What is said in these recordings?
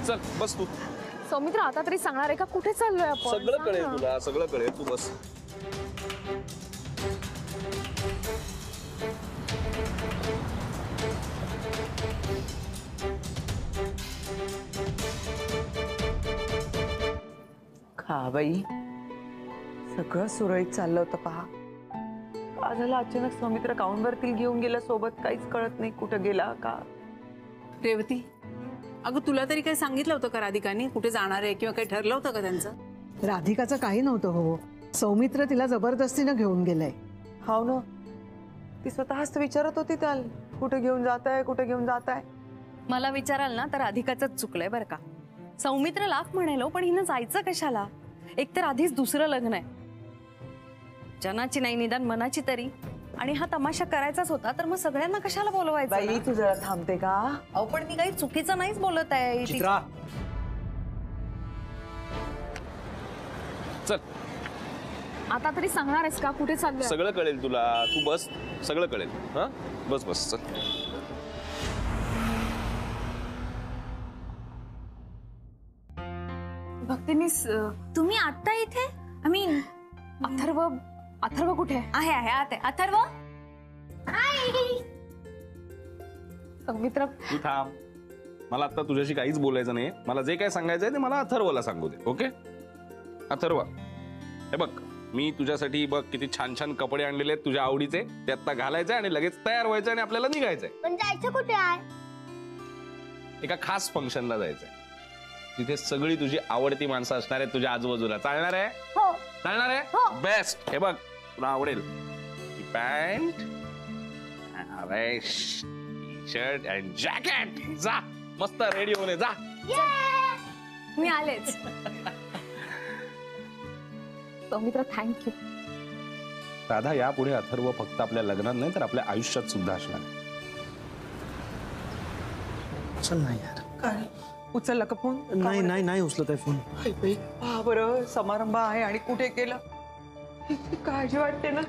चल बस तू. सौमित्र आता तरी सांगणार आहे का कुठे चाललोय आपण? सगळं कळेल तुला, सगळं कळेल, तू बस. हा बाई, सगळं सुरळीत चाललं होतं पहा. का झालं अचानक सौमित्र काउंटवरती घेऊन गेला सोबत, काहीच कळत नाही कुठं गेला का. रेवती, अगं तुला तरी काही सांगितलं होतं का राधिकाने कुठे जाणार आहे किंवा काही ठरलं होतं का त्यांचं? राधिकाचं काही नव्हतं हो. सौमित्र तिला जबरदस्तीनं घेऊन गेलंय. हाव ना, ती स्वतःच विचारत होती त्याला कुठे घेऊन जाताय, कुठे घेऊन जाताय. मला विचाराल ना तर राधिकाच चुकलंय बरं का. सौमित्र लाख म्हणालो पण हिनं जायचं कशाला? एकतर आधीच दुसरं लग्न आहे, जनाची नाही निदान मनाची तरी. आणि हा तमाशा करायचाच होता तर मग सगळ्यांना कशाला बोलवायचं? बाई तू जरा थांबते का? अहो पण मी काही चुकीचं नाहीच बोलत आहे. चित्रा, चल. आता तरी सांगणार आहेस का कुठे चाललोय? सगळं कळेल तुला, तू बस. सगळं कळेल. हा बस बस चल. भक्तीनीस तुम्ही आता इथे? आय मीन अथर्व कुठे आहे? आहे अथर्व. सौमित्र तू थांब. मला आता तुझ्याशी काहीच बोलायचं नाही. मला जे काय सांगायचंय ते मला अथर्वला सांगू दे. ओके अथर्व, हे बघ मी तुझ्यासाठी बघ किती छान छान कपडे आणलेले आहेत तुझ्या आवडीचे. ते आता घालायचे आणि लगेच तयार व्हायचं आणि आपल्याला निघायचंय. पण जायचं कुठे आहे? एका खास फंक्शनला जायचंय, तिथे सगळी तुझी आवडती माणसं असणार आहेत तुझ्या आजूबाजूला. चालणार आहे? हो. चालणार आहे? हो. बेस्ट. हे बघ तुला आवडेल ही पॅन्ट, अरे टी शर्ट अँड जॅकेट. जा मस्त रेडी होऊन जा. मी आलेच. सौमित्र थँक्यू. राधा, यापुढे अथर्व फक्त आपल्या लग्नात नाही तर आपल्या आयुष्यात सुद्धा असणार आहे. चल ना यार. काय उचलला का फोन? नाही नाही नाही उचलत आहे फोन. हा बरं, समारंभ आहे आणि कुठे गेला? काळजी वाटते ना.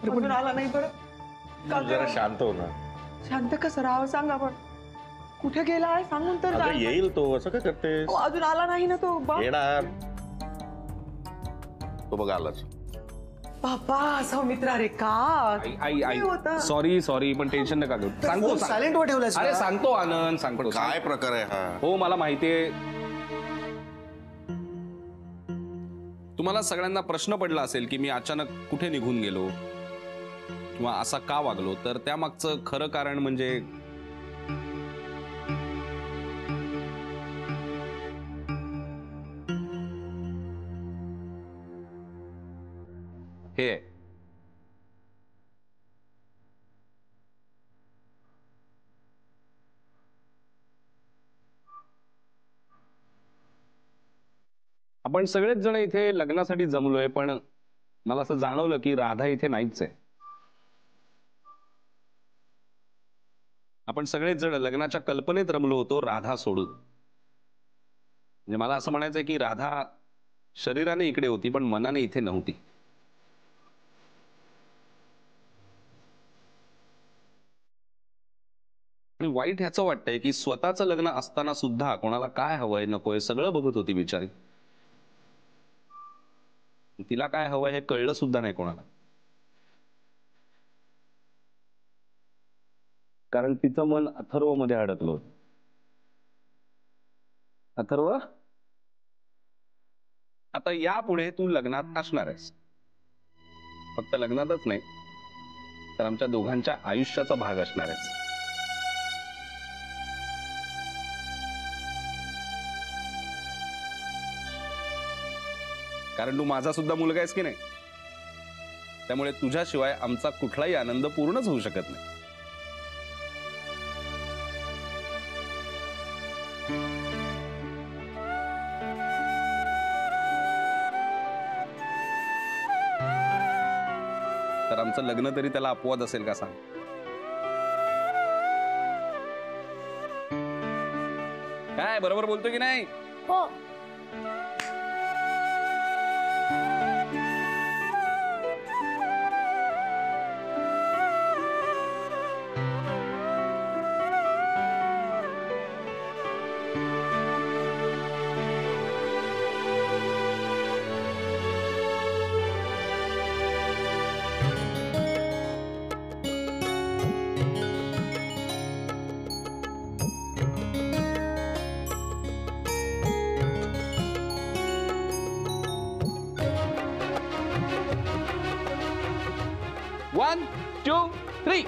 अजून आला नाही बरं. तू जरा शांत हो ना. शांत कसं राहावं सांगा. पण कुठे गेला आहे सांगून तर अगं येईल तो. असं काय करतेस? अजून आला नाही ना तो. येणार तो. बघ आलाच. बाबा सौमित्र, अरे का आई आई सॉरी पण टेन्शन नका घेऊ. सांगतो सायलेंट वर ठेवलास. अरे सांगतो आनंद, सांगतो. काय प्रकार आहे हा? हो मला माहितीये. तुम्हाला सगळ्यांना प्रश्न पडला असेल की मी अचानक कुठे निघून गेलो किंवा असा का वागलो. तर त्यामागचं खरं कारण म्हणजे हे आहे. आपण सगळेच जण इथे लग्नासाठी जमलोय पण मला असं जाणवलं की राधा इथे नाहीच आहे. आपण सगळेच जण लग्नाच्या कल्पनेत रमलो होतो राधा सोडून. म्हणजे मला असं म्हणायचंय की राधा शरीराने इकडे होती पण मनाने इथे नव्हती. आणि वाईट ह्याचं वाटतंय की स्वतःचं लग्न असताना सुद्धा कोणाला काय हवंय नकोय सगळं बघत होती बिचारी. तिला काय हवंय हे कळलं सुद्धा नाही कोणाला. कारण तिचं मन अथर्व मध्ये अडकलं होतं. अथर्व, आता यापुढे तू लग्नात असणार आहेस. फक्त लग्नातच नाही तर आमच्या दोघांच्या आयुष्याचा भाग असणार आहेस. कारण तू माझा सुद्धा मुलगा आहेस की नाही. त्यामुळे तुझ्याशिवाय आमचा कुठलाही आनंद पूर्णच होऊ शकत नाही. तर आमचं लग्न तरी त्याला अपवाद असेल का सांग. काय बरोबर बोलतो की नाही? हो. 2, 3.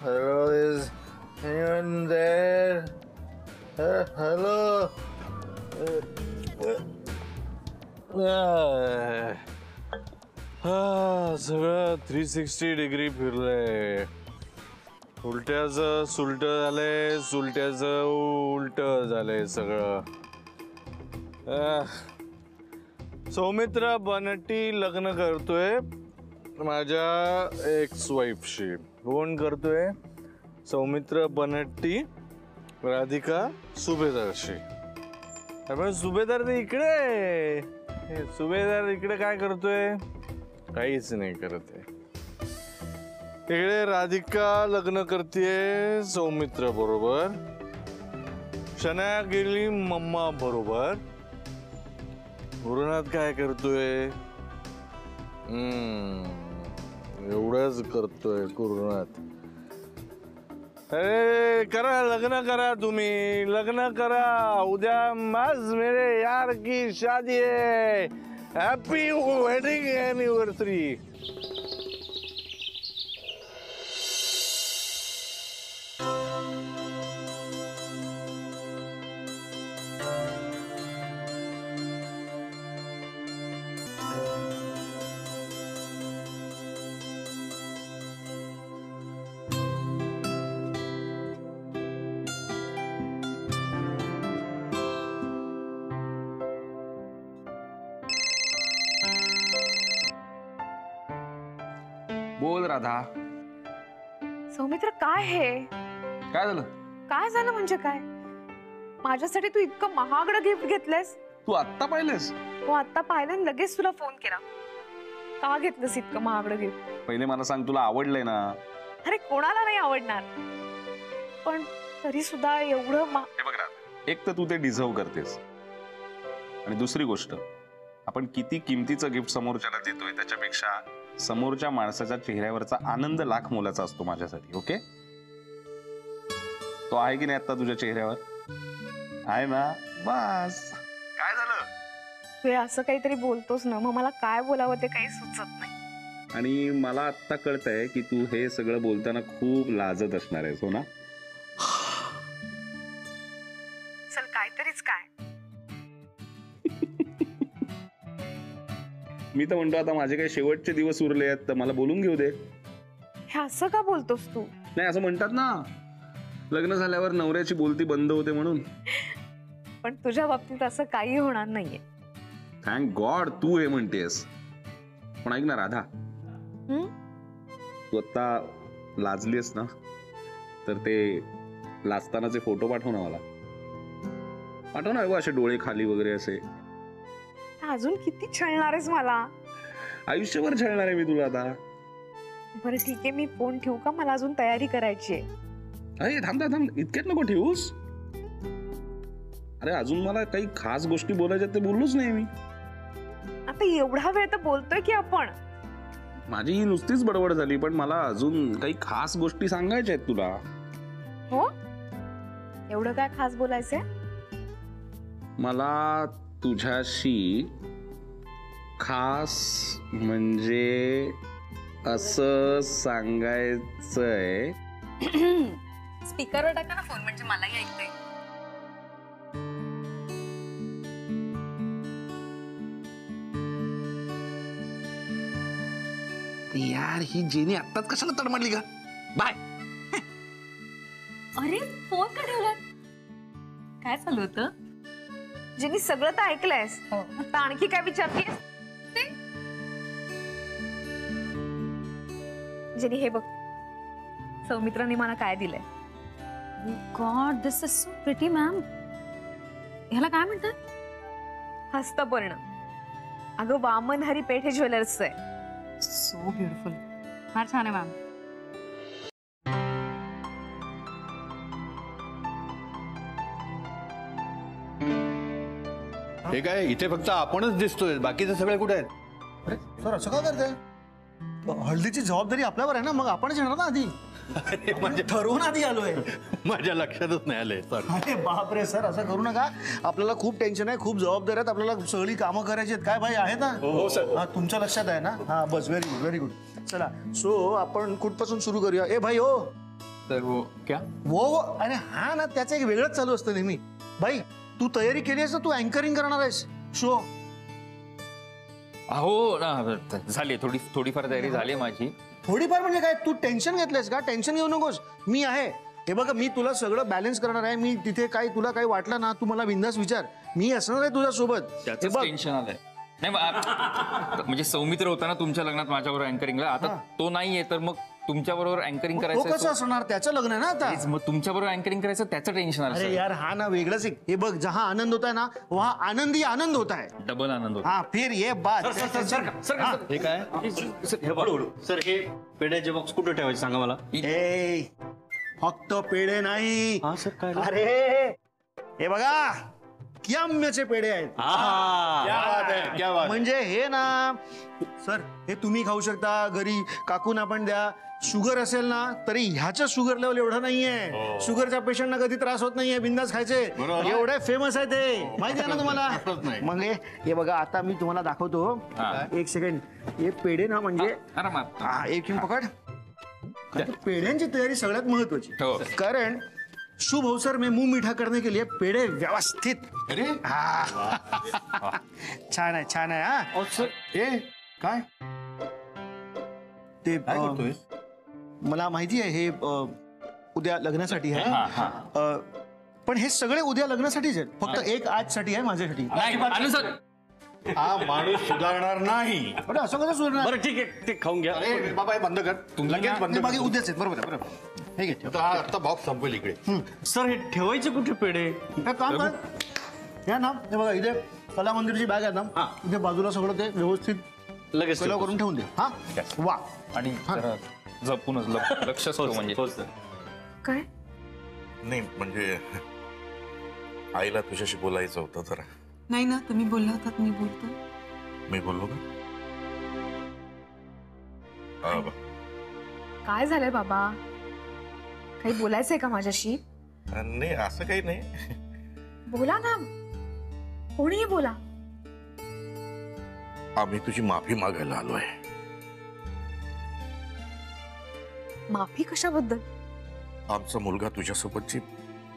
Hello. Is anyone there? Hello. सगळं 360 डिग्री फिरलंय. उलट्याचं सुलट झालंय, सुलट्याचं उलट झालंय सगळं. सौमित्र बनट्टी लग्न करतोय माझ्या एक्स वाईफशी. कोण करतोय? सौमित्र बनट्टी राधिका सुभेदारशी. आपण सुभेदार ते इकडे आहे. सुभेदार इकडे काय करतोय? काहीच नाही करत आहे. इकडे राधिका लग्न करतेय सौमित्र बरोबर. शनाया गेली मम्मा बरोबर. गुरुनाथ काय करतोय? एवढंच करतोय गुरुनाथ. अरे करा, लग्न करा, तुम्ही लग्न करा. उद्या माझ मेरे यार की शादी है. Happy wedding anniversary. बोल राधा. सौमित्र काय हे? काय झालं? काय झालं म्हणजे काय? माझ्यासाठी तू इतकं महागडं गिफ्ट घेतलंस? तू आत्ता पाहिलंस? हो आत्ता पाहिलं आणि लगेच तुला फोन केला. का घेतलंस इतकं महागडं गिफ्ट? पहिले मला सांग, तुला आवडलंय ना? अरे कोणाला नाही आवडणार, पण तरी सुद्धा एवढं हे बघ राधा, एक तर तू ते डिझर्व करतेस, आणि दुसरी गोष्ट, आपण किती किमतीचं गिफ्ट समोरच्याला देतोय त्याच्यापेक्षा समोरच्या माणसाच्या चेहऱ्यावरचा आनंद लाख मोलाचा असतो माझ्यासाठी. ओके, तो आहे की नाही आता तुझ्या चेहऱ्यावर? आहे ना? बस. काय झालं? तू असं काहीतरी बोलतोस ना, मग मला काय बोलावं ते काही सुचत नाही. आणि मला आत्ता कळतंय की तू हे सगळं बोलताना खूप लाजत असणार आहेस, हो ना? चल काहीतरीच काय. मी तर म्हणतो आता माझे काही शेवटचे दिवस उरले आहेत, तर मला बोलून घेऊ दे. हे असं का बोलतोस तू? नाही, असं म्हणतात ना, लग्न झाल्यावर नवऱ्याची बोलती बंद होते म्हणून. पण तुझ्या बाबतीत असं काही होणार नाहीये. थँक गॉड तू हे म्हणतेस. पण ऐक ना राधा, तू आता लाजलीस ना, तर ते लाजतानाचे फोटो पाठव ना मला. पाठव ना, असे डोळे खाली वगैरे असे. अजून किती छळणार आहेस मला? आयुष्यभर छळणार आहे मी तुला आता. बरं ठीक आहे, मी फोन ठेवू का? मला अजून तयारी करायची आहे. अरे थांब थांब, इतक्यात नको ठेवूस. अरे अजून मला काही खास गोष्टी बोलायच्या ते बोललोच नाही मी. आता एवढा वेळ तर बोलतोय की आपण. माझी ही नुसतीच बडबड झाली, पण मला अजून काही खास गोष्टी सांगायच्या आहेत तुला. हो, एवढं काय खास बोलायचंय? मला तुझ्याशी खास म्हणजे असं सांगायचंय. स्पीकरवर टाका ना फोन, म्हणजे मलाही ऐकता येईल. यार ही जेनी आत्ताच कशाला तडमडली का? बाय. अरे फोन का ठेवला? काय चालू होतं? जेनी सगळं तर ऐकलंयस, आता आणखी काय विचारतेस? जेनी हे बघ, सौमित्राने मला काय दिलंय. God, this is so pretty ma'am. ह्याला काय म्हणतात? हस्तपर्ण. अगं वामन हरी पेठे ज्वेलर्सचं आहे. So beautiful. फार छान आहे मॅम. हे काय इथे फक्त आपणच दिसतोय, बाकीचे सगळे कुठे आहेत? अरे सर असं का करताय? हळदीची जबाबदारी आपल्यावर आहे ना, मग आपणच येणार ना आधी. म्हणजे ठरवून आधी आलोय. माझ्या लक्षातच नाही आले सर. अरे बापरे सर, असं करू नका. आपल्याला खूप टेन्शन आहे, खूप जबाबदारी आहेत, आपल्याला सगळी कामं करायची आहेत. काय भाई आहेत ना? हो सर. हा तुमच्या लक्षात आहे ना? हा बस, व्हेरी गुड व्हेरी गुड. चला सो आपण कुठपासून सुरू करूया? ए भाई हो. तर वो क्या? वो अरे हा ना, त्याचं एक वेगळंच चालू असतं नेहमी. भाई तू तयारी केली आहेस ना? तू अँकरिंग करणार आहेस शो? हो ना, झाली थोडीफार तयारी झाली माझी. थोडीफार म्हणजे काय? तू टेन्शन घेतलंयस का? टेन्शन घेऊ नकोस, मी आहे. हे बघा, मी तुला सगळं बॅलन्स करणार आहे. मी तिथे काय तुला काही वाटलं ना, तू मला बिंदास विचार, मी असणार आहे तुझ्या सोबत. त्याचं टेन्शन आलंय. नाही म्हणजे सौमित्र होता ना तुमच्या लग्नात माझ्याबरोबर अँकरिंगला, आता तो नाहीये, तर मग तुमच्या बरोबर अँकरिंग तो करायचं. कसं असणार? त्याचं लग्न आहे ना आता. मग तुमच्या बरोबर अँकरिंग करायचं त्याचं टेन्शन आलं. अरे यार हा ना वेगळंच एक. हे बघ, जहा आनंद होता है ना वहा आनंद ही आनंद होता है. डबल आनंद होता. हाँ फिर ये बात. हे काय? सर हे पेढ्याचे बॉक्स कुठे ठेवायचे सांगा मला. ए, फक्त पेढे नाही. हा सर काय? अरे हे बघा, क्याम्याचे पेढे आहेत. क्या बात. म्हणजे हे ना सर, हे तुम्ही खाऊ शकता, घरी काकून आपण द्या. शुगर असेल ना तरी ह्याचं शुगर लेवल एवढं नाहीये. शुगरच्या पेशंटना कधी त्रास होत नाहीये, बिंदास खायचे. एवढे फेमस आहे ते, माहिती आहे ना तुम्हाला? मग हे बघा, आता मी तुम्हाला दाखवतो. एक सेकंड. हे पेढे ना म्हणजे एक मिनिट पकड. पेढ्यांची तयारी सगळ्यात महत्वाची, कारण शुभ अवसर में मुंह मीठा करने के लिए पेढे व्यवस्थित. अरे छान आहे छान आहे. हा सर हे काय ते काय करतोय? मला माहिती आहे हे उद्या लग्नासाठी आहे. पण हे सगळे उद्या लग्नासाठीच आहेत, फक्त एक आजसाठी आहे, माझ्यासाठी. हा माणूस सुधारणार नाही. अरे असं कसं सुधारणार? बरं ठीक आहे, ते खाऊन घ्या. अरे बाबा हे बंद कर. लगेच बंद बाकी कर. उद्याच आहेत. बरोबर आहे, बरोबर. हे घे. आता बॉक्स संपवेल इकडे. सर हे ठेवायचे कुठे पेढे? हे काम कर. या ना, हे बघा इथे कला मंदिरची बॅग आहे ना, इथे बाजूला सगळं ते व्यवस्थित लगेच कला करून ठेवून दे. हा वा. आणि जरा जपूनच लक्ष असतो म्हणजे. काय? नाही म्हणजे आईला तुझ्याशी बोलायचं होतं जरा. नाही ना, तुम्ही बोलला होतात, मी बोलतो. मी बोललो का? काय झालंय बाबा? काही बोलायचंय का माझ्याशी? नाही असं काही नाही. बोला ना, कोणीही बोला. आम्ही तुझी माफी मागायला आलोय. माफी कशाबद्दल? आमचा मुलगा तुझ्यासोबतची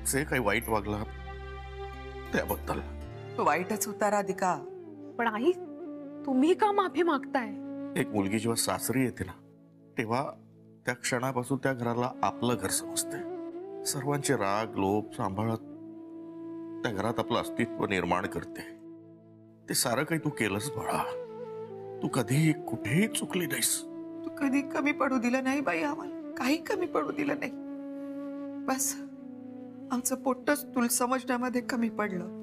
जे काही वाईट वागला त्याबद्दल. वाईटच होता राधिका. पण आई, तुम्ही का माफी मागताय? एक मुलगी जेव्हा सासरी येते ना, तेव्हा त्या क्षणापासून त्या घराला आपलं घर समजते. सर्वांचे राग लोभ सांभाळत त्या घरात आपलं अस्तित्व निर्माण करते. ते सारं काही तू केलंस बाळा. तू कधीही कुठेही चुकली नाहीस. तू कधी कमी पडू दिलं नाही बाई आम्हाला, काही कमी पडू दिलं नाही. बस आमचं पोटच तुला समजण्यामध्ये कमी पडलं.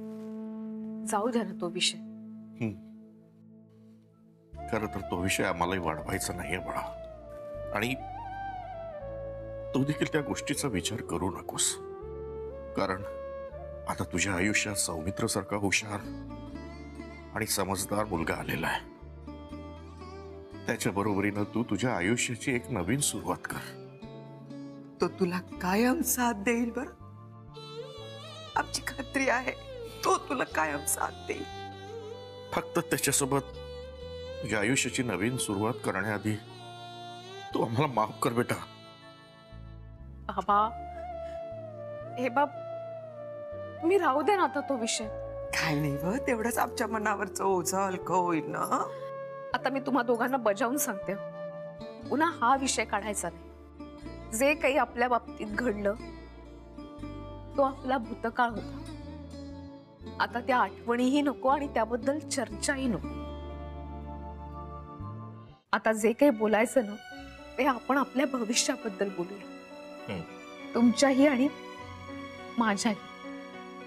जाऊ द्या ना तो विषय. खरं तर तो विषय आम्हालाही वाढवायचा नाहीये बाळा. आणि तू देखील त्या गोष्टीचा विचार करू नकोस, कारण आता तुझ्या आयुष्यात सौमित्र सारखा हुशार आणि समजदार मुलगा आलेला आहे. त्याच्या बरोबरीनं तू तुझ्या आयुष्याची एक नवीन सुरुवात कर. तो तुला कायम साथ देईल. बर, आमची खात्री आहे तो तुला कायम साथ देईल. फक्त त्याच्यासोबत तुझ्या आयुष्याची नवीन सुरुवात करण्याआधी तू आम्हाला माफ कर बेटा. बाबा, हे बाब, तुम्ही राहू दे ना आता तो विषय. काय नाही व, तेवढंच आमच्या मनावरचं ओझं हलकं होईल ना. आता मी तुम्हा दोघांना बजावून सांगते, पुन्हा हा विषय काढायचा नाही. जे काही आपल्या बाबतीत घडलं तो आपला भूतकाळ होता. आता त्या आठवणीही नको आणि त्याबद्दल चर्चाही नको. आता जे काही बोलायचं ना, ते आपण आपल्या भविष्याबद्दल बोलूया. तुमच्याही आणि माझ्याही.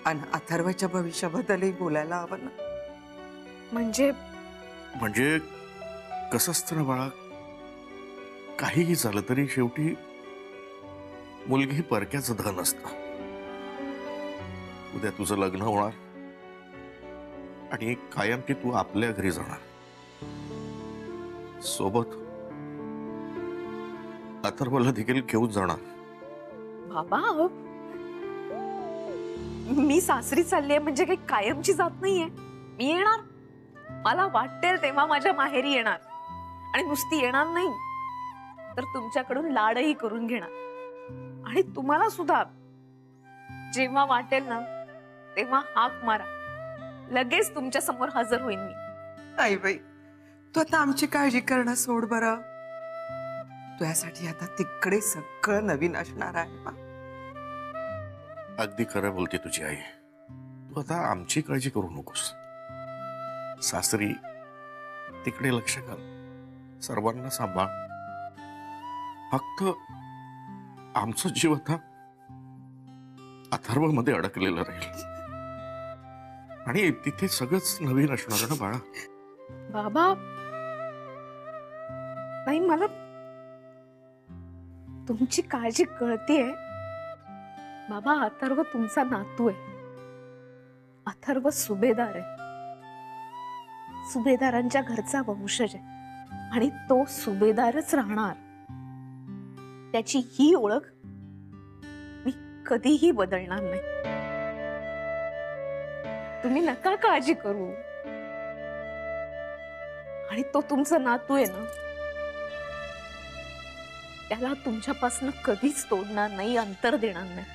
आणि अथर्वच्या भविष्याबद्दलही बोलायला हवं ना. म्हणजे म्हणजे कसं असतं ना बाळा, काहीही झालं तरी शेवटी मुलगी ही परक्याचं धन असतं. उद्या तुझं लग्न होणार आणि कायम की तू आपल्या घरी जाणार, सोबत अथर्वला देखील घेऊन जाणार. बाबा मी सासरी चाललीये म्हणजे काही कायमची जात नाहीये. मी येणार, मला वाटेल तेव्हा माझ्या माहेरी येणार. आणि नुसती येणार नाही तर तुमच्याकडून लाडही करून घेणार. आणि तुम्हाला सुद्धा जेव्हा वाटेल ना तेव्हा हाक मारा, लगेच तुमच्या समोर हजर होईन मी. आई बाई, तू आता आमची काळजी करणं सोड बरं. तुझ्यासाठी आता तिकडे सगळं नवीन असणार आहे बा. अगदी खरं बोलते तुझी आई. तू आता आमची काळजी करू नकोस. सासरी तिकडे लक्ष घाल, सर्वांना सांभाळ. फक्त आमचं जीव आता अथर्व मध्ये अडकलेलं राहील आणि तिथे सगळंच नवीन असणार ना बाळा. बाबा नाही, मला तुमची काळजी कळतीये. बाबा अथर्व तुमचा नातू आहे. अथर्व सुभेदार आहे, सुभेदारांच्या घरचा वंशज आहे आणि तो सुभेदारच राहणार. त्याची ही ओळख मी कधीही बदलणार नाही. तुम्ही नका काळजी करू. आणि तो तुमचा नातू आहे ना, त्याला तुमच्यापासून कधीच तोडणार नाही, अंतर देणार नाही.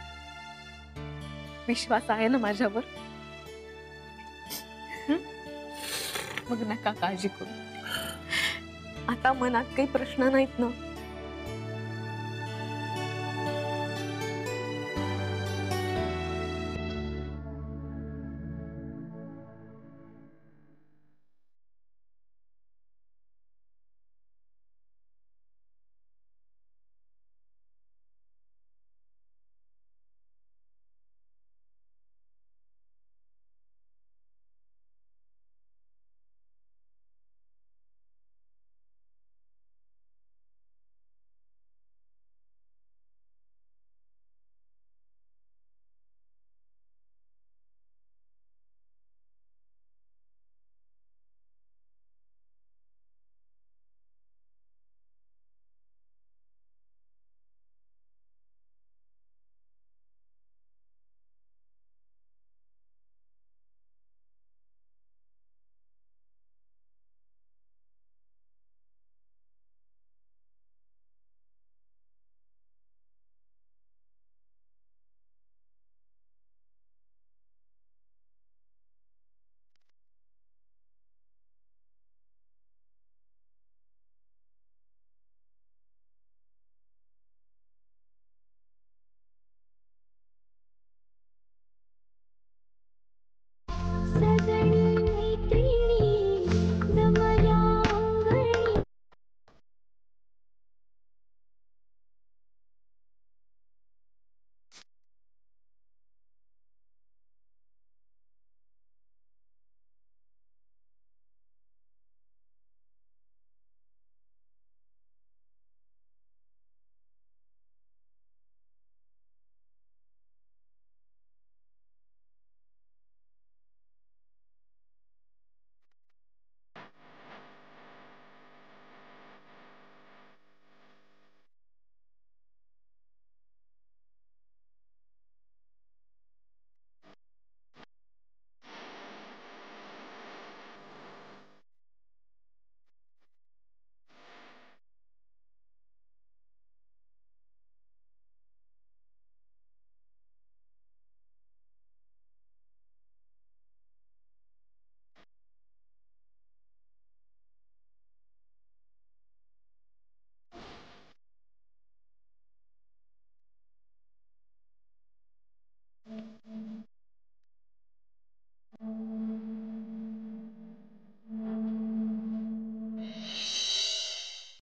विश्वास आहे ना माझ्यावर? मग नका काळजी करू. आता मनात काही प्रश्न नाहीत ना?